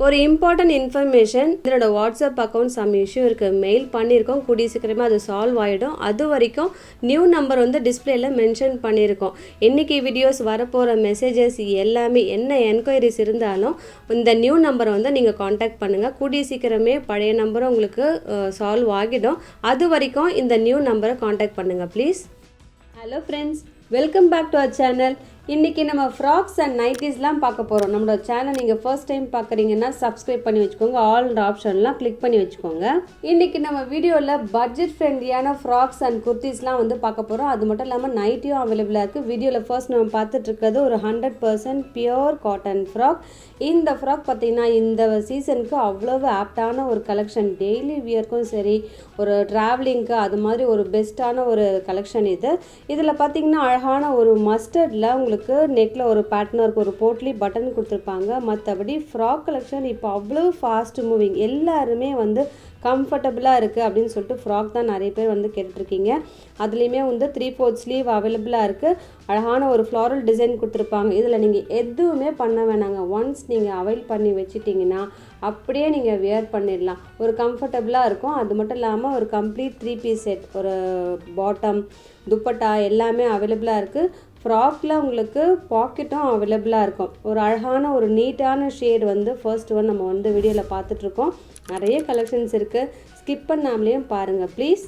ஒரு important information, இதனோட WhatsApp account some issue இருக்குது, மெயில் பண்ணியிருக்கோம், கூடிய சீக்கிரமாக அது சால்வ் ஆகிடும். அது வரைக்கும் நியூ நம்பர் வந்து டிஸ்பிளேயில் மென்ஷன் பண்ணியிருக்கோம். இன்றைக்கி வீடியோஸ் வரப்போகிற மெசேஜஸ் எல்லாமே என்ன என்கொயரிஸ் இருந்தாலும் இந்த நியூ நம்பரை வந்து நீங்கள் காண்டாக்ட் பண்ணுங்கள். கூடிய சீக்கிரமே பழைய நம்பரும் உங்களுக்கு சால்வ் ஆகிடும். அது வரைக்கும் இந்த நியூ நம்பரை காண்டாக்ட் பண்ணுங்கள் please. Hello friends, welcome back to our channel. இன்றைக்கி நம்ம ஃப்ராக்ஸ் அண்ட் நைட்டிஸ்லாம் பார்க்க போகிறோம். நம்மளோட சேனல் நீங்கள் ஃபர்ஸ்ட் டைம் பார்க்குறீங்கன்னா சப்ஸ்கிரைப் பண்ணி வச்சுக்கோங்க, ஆல்ன்ற ஆப்ஷன்லாம் கிளிக் பண்ணி வச்சுக்கோங்க. இன்றைக்கி நம்ம வீடியோவில் பட்ஜெட் ஃப்ரெண்ட்லியான ஃப்ராக்ஸ் அண்ட் குர்த்திஸ்லாம் வந்து பார்க்க போகிறோம். அது மட்டும் இல்லாமல் நைட்டியும் அவைலபிளாக இருக்குது. வீடியோவில் ஃபர்ஸ்ட் நம்ம பார்த்துட்ருக்கிறது ஒரு 100% பியோர் காட்டன் ஃப்ராக். இந்த ஃப்ராக் பார்த்திங்கன்னா இந்த சீசனுக்கு அவ்வளவு ஆப்டான ஒரு கலெக்ஷன். டெய்லி வியர்க்கும் சரி, ஒரு ட்ராவலிங்க்கு அது மாதிரி ஒரு பெஸ்ட்டான ஒரு கலெக்ஷன் இது. இதில் பார்த்திங்கன்னா அழகான ஒரு மஸ்டர்டில் உங்களுக்கு நெக்கில் ஒரு பேட்டர்ன் இருக்குது, ஒரு போட்லி பட்டன் கொடுத்துருப்பாங்க. மற்றபடி ஃப்ராக் கலெக்ஷன் இப்போ அவ்வளோ ஃபாஸ்ட் மூவிங், எல்லாருமே வந்து கம்ஃபர்டபுளாக இருக்குது அப்படின்னு சொல்லிட்டு ஃப்ராக் தான் நிறைய பேர் வந்து கேட்டுட்ருக்கீங்க. அதுலேயுமே வந்து 3/4 ஸ்லீவ் அவைலபிளாக இருக்குது. அழகான ஒரு ஃப்ளாரல் டிசைன் கொடுத்துருப்பாங்க. இதில் நீங்கள் எதுவுமே பண்ண வேணாங்க. ஒன்ஸ் நீங்கள் அவைல் பண்ணி வச்சிட்டிங்கன்னா அப்படியே நீங்கள் வியர் பண்ணிடலாம். ஒரு கம்ஃபர்டபுளாக இருக்கும். அது மட்டும் இல்லாமல் ஒரு கம்ப்ளீட் 3 பீஸ் செட், ஒரு பாட்டம், துப்பட்டா எல்லாமே அவைலபிளாக இருக்குது. ஃப்ராக்கில் உங்களுக்கு பாக்கெட்டும் அவைலபிளாக இருக்கும். ஒரு அழகான ஒரு நீட்டான ஷேட் வந்து ஃபர்ஸ்ட் ஒன் நம்ம வந்து வீடியோவில் பார்த்துட்ருக்கோம். நிறைய கலெக்ஷன்ஸ் இருக்குது, ஸ்கிப் பண்ணாமலேயும் பாருங்கள் ப்ளீஸ்.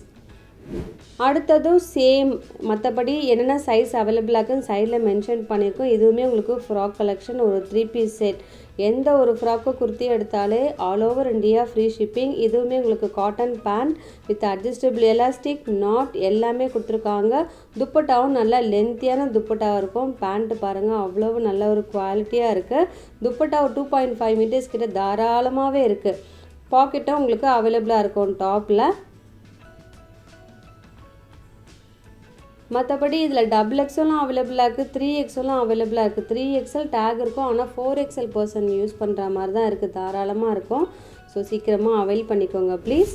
அடுத்ததும் சேம், மற்றபடி என்னென்ன சைஸ் அவைலபிளாக இருக்குன்னு சைடில் மென்ஷன் பண்ணியிருக்கோம். இதுவுமே உங்களுக்கு ஃப்ராக் கலெக்ஷன், ஒரு 3 பீஸ் செட். எந்த ஒரு ஃப்ராக்கோ குர்த்தி எடுத்தாலே all over India free shipping. இதுவுமே உங்களுக்கு cotton pant with adjustable elastic knot எல்லாமே கொடுத்துருக்காங்க. துப்பட்டாவும் நல்லா லென்த்தியான துப்பட்டாவாக இருக்கும். பேண்ட்டு பாருங்கள், அவ்வளோ நல்ல ஒரு குவாலிட்டியாக இருக்குது. துப்பட்டாவை 2.5 மீட்டர்ஸ் கிட்ட தாராளமாகவே இருக்குது. பாக்கெட்டும் உங்களுக்கு அவைலபிளாக இருக்கும் டாப்பில். மற்றபடி இதில் XXL அவைலபிளாக இருக்குது, 3XL அவைலபிளாக இருக்குது. 3XL டேக் இருக்கும், ஆனால் 4XL பர்சன் யூஸ் பண்ணுற மாதிரி தான் இருக்குது, தாராளமாக இருக்கும். ஸோ சீக்கிரமாக அவைல் பண்ணிக்கோங்க ப்ளீஸ்.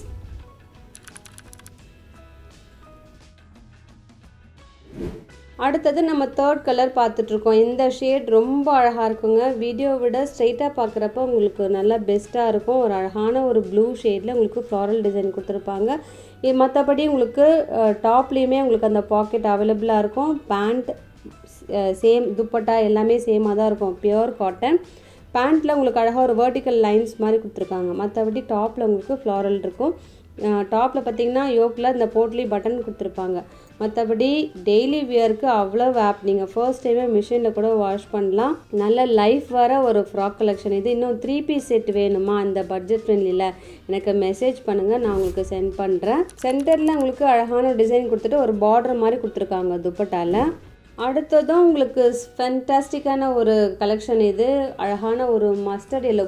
அடுத்தது நம்ம தேர்ட் கலர் பார்த்துட்ருக்கோம். இந்த ஷேட் ரொம்ப அழகாக இருக்குங்க. வீடியோ விட ஸ்ட்ரைட்டாக பார்க்குறப்ப உங்களுக்கு நல்லா பெஸ்ட்டாக இருக்கும். ஒரு அழகான ஒரு ப்ளூ ஷேடில் உங்களுக்கு ஃப்ளாரல் டிசைன் கொடுத்துருப்பாங்க. மற்றபடி உங்களுக்கு டாப்லேயுமே உங்களுக்கு அந்த பாக்கெட் அவைலபிளாக இருக்கும். பேண்ட் சேம், துப்பட்டா எல்லாமே சேமாக தான் இருக்கும், பியோர் காட்டன். பேண்ட்டில் உங்களுக்கு அழகாக ஒரு வேர்ட்டிக்கல் லைன்ஸ் மாதிரி கொடுத்துருக்காங்க. மற்றபடி டாப்பில் உங்களுக்கு ஃப்ளாரல் இருக்கும். டாப்பில் பார்த்தீங்கன்னா யோக்கில் இந்த போட்லி பட்டன் கொடுத்துருப்பாங்க. மற்றபடி டெய்லி வியருக்கு அவ்வளோ ஆப். நீங்கள் ஃபர்ஸ்ட் டைமே மிஷினில் கூட வாஷ் பண்ணலாம். நல்ல லைஃப் வர ஒரு ஃப்ராக் கலெக்ஷன் இது. இன்னும் 3 பீஸ் செட் வேணுமா இந்த பட்ஜெட் ஃப்ரெண்ட்லியில் எனக்கு மெசேஜ் பண்ணுங்கள், நான் உங்களுக்கு சென்ட் பண்ணுறேன். சென்டரில் உங்களுக்கு அழகான டிசைன் கொடுத்துட்டு ஒரு பார்டர் மாதிரி கொடுத்துருக்காங்க துப்பட்டாவில். அடுத்ததும் உங்களுக்கு ஃபென்டாஸ்டிக்கான ஒரு கலெக்ஷன் இது. அழகான ஒரு மஸ்டர்ட் எல்லோ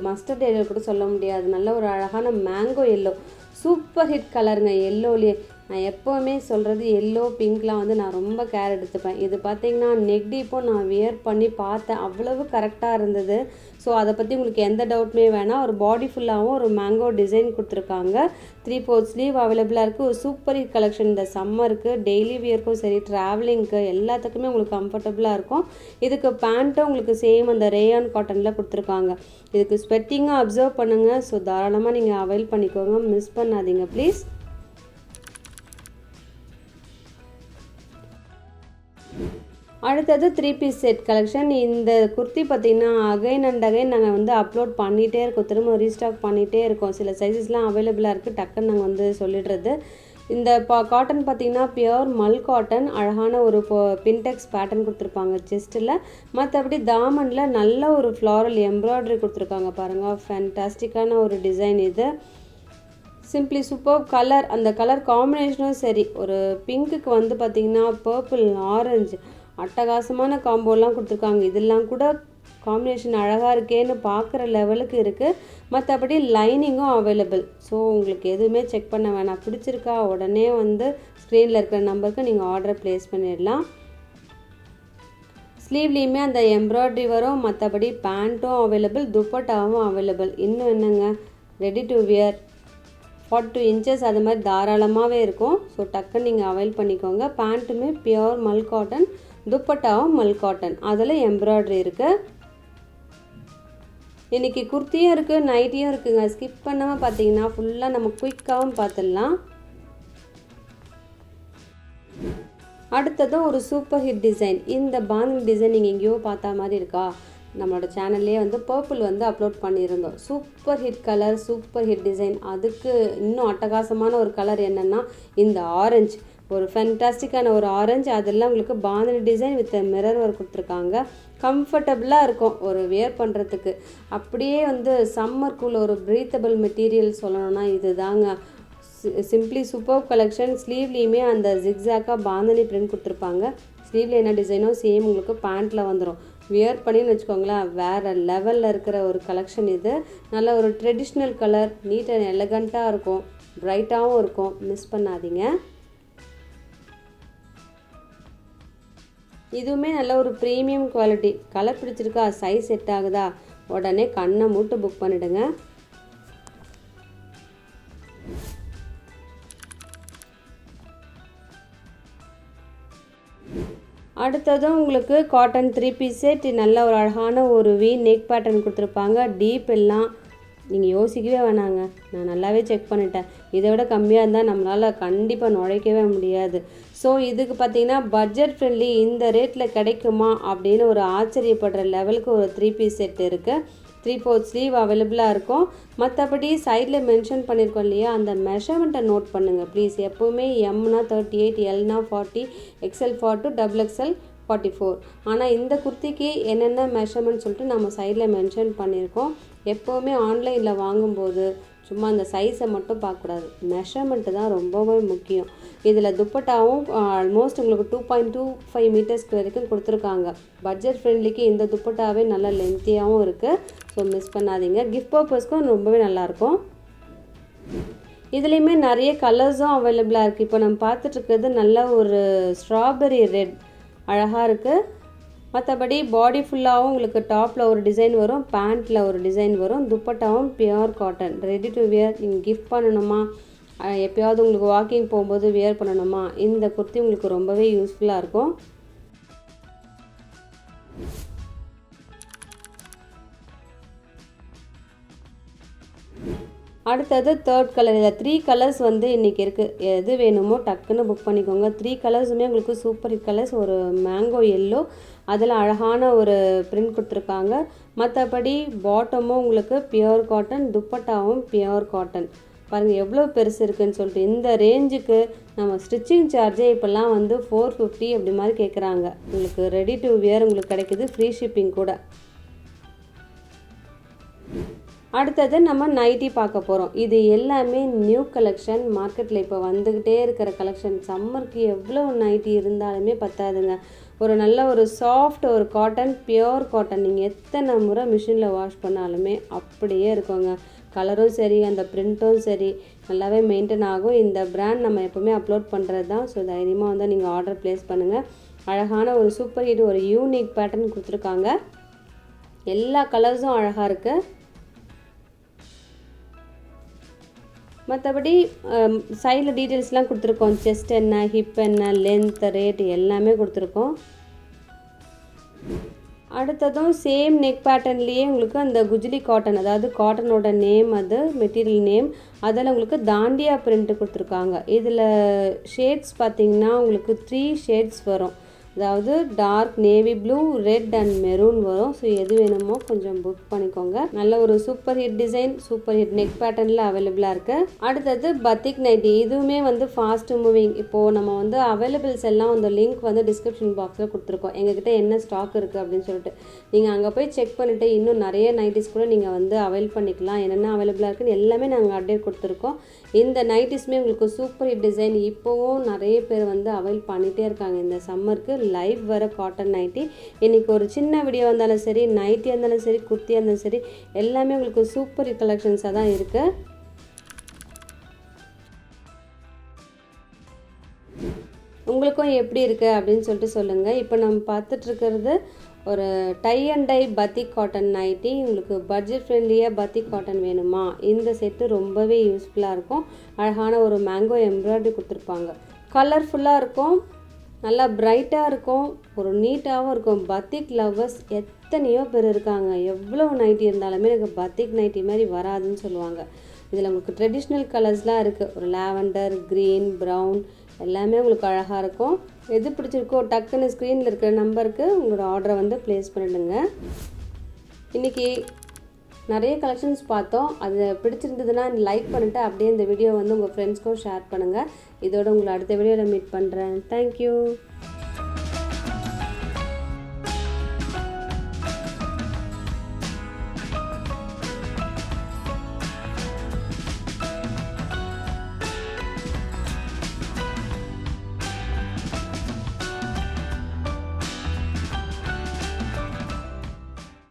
கூட சொல்ல முடியாது, நல்ல ஒரு அழகான மேங்கோ எல்லோ, சூப்பர் ஹிட் கலருங்க. எல்லோலேயே நான் எப்போவுமே சொல்கிறது எல்லோ பிங்க்லாம் வந்து நான் ரொம்ப கேர் எடுத்துப்பேன். இது பார்த்திங்கன்னா நெக் டீப்பும் நான் வியர் பண்ணி பார்த்தேன், அவ்வளவு கரெக்டாக இருந்தது. ஸோ அதை பற்றி உங்களுக்கு எந்த டவுட்டுமே வேணாம். ஒரு பாடி ஃபுல்லாகவும் ஒரு மேங்கோ டிசைன் கொடுத்துருக்காங்க. 3/4 ஸ்லீவ் அவைலபிளாக இருக்குது. ஒரு சூப்பர் ஹிட் கலெக்ஷன் இந்த சம்மருக்கு. டெய்லி வியர்க்கும் சரி, ட்ராவலிங்க்கு எல்லாத்துக்குமே உங்களுக்கு கம்ஃபர்டபுளாக இருக்கும். இதுக்கு பேண்ட்டும் உங்களுக்கு சேம் அந்த ரேயான் காட்டனில் கொடுத்துருக்காங்க. இதுக்கு ஸ்வெட்டிங்கும் அப்சர்வ் பண்ணுங்கள். ஸோ தாராளமாக நீங்கள் அவைல் பண்ணிக்கோங்க, மிஸ் பண்ணாதீங்க ப்ளீஸ். அடுத்தது 3 பீஸ் செட் கலெக்ஷன். இந்த குர்த்தி பார்த்திங்கன்னா அகைன் அண்ட் அகைன் நாங்கள் வந்து அப்லோட் பண்ணிகிட்டே இருக்கோம், திரும்ப ரீஸ்டாக் பண்ணிகிட்டே இருக்கோம். சில சைஸஸ்லாம் அவைலபிளாக இருக்குது, டக்குன்னு நாங்கள் வந்து சொல்லிடுறது. இந்த காட்டன் பார்த்திங்கன்னா பியோர் மல் காட்டன். அழகான ஒரு பின்டெக்ஸ் பேட்டர்ன் கொடுத்துருப்பாங்க செஸ்ட்டில். மற்றபடி தாமனில் நல்ல ஒரு ஃப்ளாரல் எம்ப்ராய்டரி கொடுத்துருக்காங்க பாருங்கள். ஃபேன்டாஸ்டிக்கான ஒரு டிசைன் இது. Simply super colour. அந்த கலர் காம்பினேஷனும் சரி, ஒரு பிங்க்குக்கு வந்து பார்த்திங்கன்னா பர்பிள், ஆரஞ்சு, அட்டகாசமான காம்போலாம் கொடுத்துருக்காங்க. இதெல்லாம் கூட காம்பினேஷன் அழகாக இருக்கேன்னு பார்க்குற லெவலுக்கு இருக்குது. மற்றபடி லைனிங்கும் அவைலபிள். ஸோ உங்களுக்கு எதுவுமே செக் பண்ண வேணாம். பிடிச்சிருக்கா உடனே வந்து ஸ்க்ரீனில் இருக்கிற நம்பருக்கு நீங்கள் ஆர்டர் ப்ளேஸ் பண்ணிடலாம். ஸ்லீவ்லேயுமே அந்த எம்ப்ராய்டரி வரும். மற்றபடி பேண்ட்டும் அவைலபிள், துப்பட்டாவும் அவைலபிள். இன்னும் என்னங்க, ரெடி டு வியர் 42 inches அது மாதிரி தாராளமாகவே இருக்கும். ஸோ டக்குன்னு நீங்கள் அவைல் பண்ணிக்கோங்க. பேண்ட்டுமே பியோர் மல் காட்டன், துப்பட்டாவும் மல் காட்டன், அதில் எம்ப்ராய்டரி இருக்குது. இன்றைக்கி குர்த்தியும் இருக்குது, நைட்டியும் இருக்குங்க. ஸ்கிப் பண்ணாமல் பார்த்தீங்கன்னா ஃபுல்லாக நம்ம குயிக்காகவும் பார்த்துடலாம். அடுத்ததும் ஒரு சூப்பர் ஹிட் டிசைன். இந்த பாந்தினி டிசைன் நீங்கள் எங்கேயோ பார்த்தா மாதிரி இருக்கா? நம்மளோட சேனல்லே வந்து பர்பிள் வந்து அப்லோட் பண்ணியிருந்தோம். Super hit colour, super hit design. அதுக்கு இன்னும் அட்டகாசமான ஒரு கலர் என்னென்னா இந்த ஆரஞ்சு. ஒரு ஃபென்டாஸ்டிக்கான ஒரு ஆரஞ்சு. அதெல்லாம் உங்களுக்கு bandhani design with mirror work கொடுத்துருக்காங்க. கம்ஃபர்டபுளாக இருக்கும் ஒரு வியர் பண்ணுறதுக்கு. அப்படியே வந்து சம்மருக்குள்ள ஒரு ப்ரீத்தபிள் மெட்டீரியல் சொல்லணும்னா இது தாங்க. Simply super collection. ஸ்லீவ்லேயுமே அந்த ஜிக்ஸாக்காக பாந்தினி பிரிண்ட் கொடுத்துருப்பாங்க. ஸ்லீவில் என்ன டிசைனோ சேம் உங்களுக்கு பேண்ட்டில் வந்துடும். வியர் பண்ணின்னு வச்சுக்கோங்களேன், வேறு லெவலில் இருக்கிற ஒரு கலெக்ஷன் இது. நல்ல ஒரு ட்ரெடிஷ்னல் கலர், நீட் அண்ட் எலகண்ட்டாக இருக்கும், ப்ரைட்டாகவும் இருக்கும். மிஸ் பண்ணாதீங்க. இதுவுமே நல்ல ஒரு ப்ரீமியம் குவாலிட்டி. கலர் பிடிச்சிருக்கா, சைஸ் செட் ஆகுதா, உடனே கண்ணை மூட்டு புக் பண்ணிவிடுங்க. அடுத்ததும் உங்களுக்கு காட்டன் 3 பீஸ் செட். நல்ல ஒரு அழகான ஒரு வி நெக் பேட்டர்ன் கொடுத்துருப்பாங்க. டீப் எல்லாம் நீங்கள் யோசிக்கவே வேணாங்க, நான் நல்லாவே செக் பண்ணிட்டேன். இதை விட கம்மியாக இருந்தால் நம்மளால் கண்டிப்பாக நுழைக்கவே முடியாது. ஸோ இதுக்கு பார்த்தீங்கன்னா பட்ஜெட் ஃப்ரெண்ட்லி, இந்த ரேட்டில் கிடைக்குமா அப்படின்னு ஒரு ஆச்சரியப்படுற லெவலுக்கு ஒரு 3 பீஸ் செட் இருக்குது. 3/4 ஸ்லீவ் அவைலபிளாக இருக்கும். மற்றபடி சைடில் மென்ஷன் பண்ணியிருக்கோம் இல்லையா, அந்த மெஷர்மெண்ட்டை நோட் பண்ணுங்கள் ப்ளீஸ். எப்போவுமே எம்னா 38, எல்னா 40, XL 42, XXL 44. ஆனால் இந்த குர்த்திக்கு என்னென்ன மெஷர்மெண்ட் சொல்லிட்டு நம்ம சைடில் மென்ஷன் பண்ணியிருக்கோம். எப்போவுமே ஆன்லைனில் வாங்கும்போது சும்மா அந்த சைஸை மட்டும் பார்க்கக்கூடாது, மெஷர்மெண்ட்டு தான் ரொம்பவே முக்கியம். இதில் துப்பட்டாவும் ஆல்மோஸ்ட் உங்களுக்கு 2.25 மீட்டர்ஸ்க்கு வரைக்கும் கொடுத்துருக்காங்க. பட்ஜெட் ஃப்ரெண்ட்லிக்கு இந்த துப்பட்டாவே நல்லா லென்த்தியாகவும் இருக்குது. ஸோ மிஸ் பண்ணாதீங்க. கிஃப்ட் பர்பஸ்க்கும் ரொம்பவே நல்லாயிருக்கும். இதுலேயுமே நிறைய கலர்ஸும் அவைலபிளாக இருக்குது. இப்போ நம்ம பார்த்துட்ருக்கிறது நல்ல ஒரு ஸ்ட்ராபெரி ரெட் அழகாக இருக்குது. மற்றபடி பாடி ஃபுல்லாகவும் உங்களுக்கு டாப்பில் ஒரு டிசைன் வரும், பேண்ட்டில் ஒரு டிசைன் வரும். துப்பட்டாவும் pure cotton, ready to wear. நீங்கள் கிஃப்ட் பண்ணணுமா, எப்போயாவது உங்களுக்கு வாக்கிங் போகும்போது வியர் பண்ணணுமா, இந்த குர்த்தி உங்களுக்கு ரொம்பவே யூஸ்ஃபுல்லாக இருக்கும். அடுத்தது தேர்ட் கலர். இதில் 3 கலர்ஸ் வந்து இன்றைக்கி இருக்குது. எது வேணுமோ டக்குன்னு புக் பண்ணிக்கோங்க. 3 கலர்ஸுமே உங்களுக்கு சூப்பர் ஹிட் கலர்ஸ். ஒரு மேங்கோ எல்லோ, அதில் அழகான ஒரு பிரிண்ட் கொடுத்துருக்காங்க. மற்றபடி பாட்டமும் உங்களுக்கு பியூர் காட்டன், துப்பட்டாவும் பியூர் காட்டன். பாருங்கள் எவ்வளோ பெருசு இருக்குதுன்னு சொல்லிட்டு. இந்த ரேஞ்சுக்கு நம்ம ஸ்டிச்சிங் சார்ஜே இப்போல்லாம் வந்து 450 அப்படி மாதிரி கேட்குறாங்க. உங்களுக்கு ரெடி டு வியர் உங்களுக்கு கிடைக்கிது, ஃப்ரீ ஷிப்பிங் கூட. அடுத்தது நம்ம நைட்டி பார்க்க போகிறோம். இது எல்லாமே நியூ கலெக்ஷன். மார்க்கெட்டில் இப்போ வந்துக்கிட்டே இருக்கிற கலெக்ஷன். சம்மருக்கு எவ்வளோ நைட்டி இருந்தாலுமே பத்தாதுங்க. ஒரு நல்ல ஒரு சாஃப்ட் ஒரு காட்டன், பியோர் காட்டன். நீங்கள் எத்தனை முறை மிஷினில் வாஷ் பண்ணாலுமே அப்படியே இருக்குங்க. கலரும் சரி, அந்த பிரிண்ட்டும் சரி, நல்லாவே மெயின்டைன் ஆகும். இந்த பிராண்ட் நம்ம எப்போவுமே அப்லோட் பண்ணுறது தான். ஸோ தைரியமாக வந்து நீங்கள் ஆர்டர் ப்ளேஸ் பண்ணுங்கள். அழகான ஒரு சூப்பர் ஹிட் ஒரு யூனிக் பேட்டர்ன் கொடுத்துருக்காங்க. எல்லா கலர்ஸும் அழகாக இருக்குது. மற்றபடி சைடில் டீட்டெயில்ஸ்லாம் கொடுத்துருக்கோம். செஸ்ட் என்ன, ஹிப் என்ன, லென்த், ரேட் எல்லாமே கொடுத்துருக்கோம். அடுத்ததும் சேம் நெக் பேட்டர்ன்லேயே உங்களுக்கு அந்த குஜ்லி காட்டன், அதாவது காட்டனோட நேம், அது மெட்டீரியல் நேம், அதில் உங்களுக்கு தாண்டியா பிரிண்ட் கொடுத்துருக்காங்க. இதில் ஷேட்ஸ் பார்த்திங்கன்னா உங்களுக்கு 3 ஷேட்ஸ் வரும். அதாவது dark navy blue, red and maroon வரும். ஸோ எது வேணுமோ கொஞ்சம் புக் பண்ணிக்கோங்க. நல்ல ஒரு super hit design, super hit neck பேட்டர்னில் அவைலபிளாக இருக்குது. அடுத்தது பத்திக் நைட்டி. இதுவுமே வந்து ஃபாஸ்ட் மூவிங். இப்போது நம்ம வந்து அவைலபிள்ஸ் எல்லாம் அந்த லிங்க் வந்து டிஸ்கிரிப்ஷன் பாக்ஸில் கொடுத்துருக்கோம். எங்ககிட்ட என்ன ஸ்டாக் இருக்குது அப்படின்னு சொல்லிட்டு நீங்கள் அங்கே போய் செக் பண்ணிவிட்டு இன்னும் நிறைய நைட்டிஸ் கூட நீங்கள் வந்து அவைல் பண்ணிக்கலாம். என்னென்ன அவைலபிளாக இருக்குன்னு எல்லாமே நாங்கள் அப்டேட் கொடுத்துருக்கோம். இந்த நைட்டிஸுமே உங்களுக்கு சூப்பர் ஹிட் டிசைன். இப்போவும் நிறைய பேர் வந்து அவைல் பண்ணிகிட்டே இருக்காங்க. இந்த சம்மருக்கு லைவ் வர காட்டன் நைட்டி. இன்றைக்கி ஒரு சின்ன வீடியோ இருந்தாலும் சரி, நைட்டியாக இருந்தாலும் சரி, குர்த்தியாக இருந்தாலும் சரி, எல்லாமே உங்களுக்கு சூப்பர் ஹிட் கலெக்ஷன்ஸாக தான் இருக்குது. உங்களுக்கும் எப்படி இருக்குது அப்படின்னு சொல்லிட்டு சொல்லுங்கள். இப்போ நம்ம பார்த்துட்ருக்கிறது ஒரு tie and dye batik cotton nightie. உங்களுக்கு பட்ஜெட் ஃப்ரெண்ட்லியாக பத்திக் காட்டன் வேணுமா, இந்த செட்டு ரொம்பவே யூஸ்ஃபுல்லாக இருக்கும். அழகான ஒரு மேங்கோ எம்ப்ராய்டரி கொடுத்துருப்பாங்க. கலர்ஃபுல்லாக இருக்கும். நல்லா பிரைட்டாக இருக்கும், ஒரு நீட்டாகவும் இருக்கும். பத்திக் லவ்வர்ஸ் எத்தனையோ பேர் இருக்காங்க. எவ்வளோ நைட்டி இருந்தாலுமே எனக்கு பத்திக் நைட்டி மாதிரி வராதுன்னு சொல்லுவாங்க. இதில் உங்களுக்கு ட்ரெடிஷ்னல் கலர்ஸ்லாம் இருக்குது. ஒரு லாவெண்டர், க்ரீன், ப்ரௌன் எல்லாமே உங்களுக்கு அழகாக இருக்கும். எது பிடிச்சிருக்கோ டக்குன்னு ஸ்க்ரீனில் இருக்கிற நம்பருக்கு உங்களோட ஆர்டரை வந்து ப்ளேஸ் பண்ணிடுங்க. இன்றைக்கி நிறைய கலெக்ஷன்ஸ் பார்த்தோம். அது பிடிச்சிருந்ததுன்னா லைக் பண்ணிவிட்டு அப்படியே இந்த வீடியோ வந்து உங்கள் ஃப்ரெண்ட்ஸ்க்கும் ஷேர் பண்ணுங்கள். இதோட உங்களை அடுத்த வீடியோவில் மீட் பண்ணுறேன். தேங்க்யூ.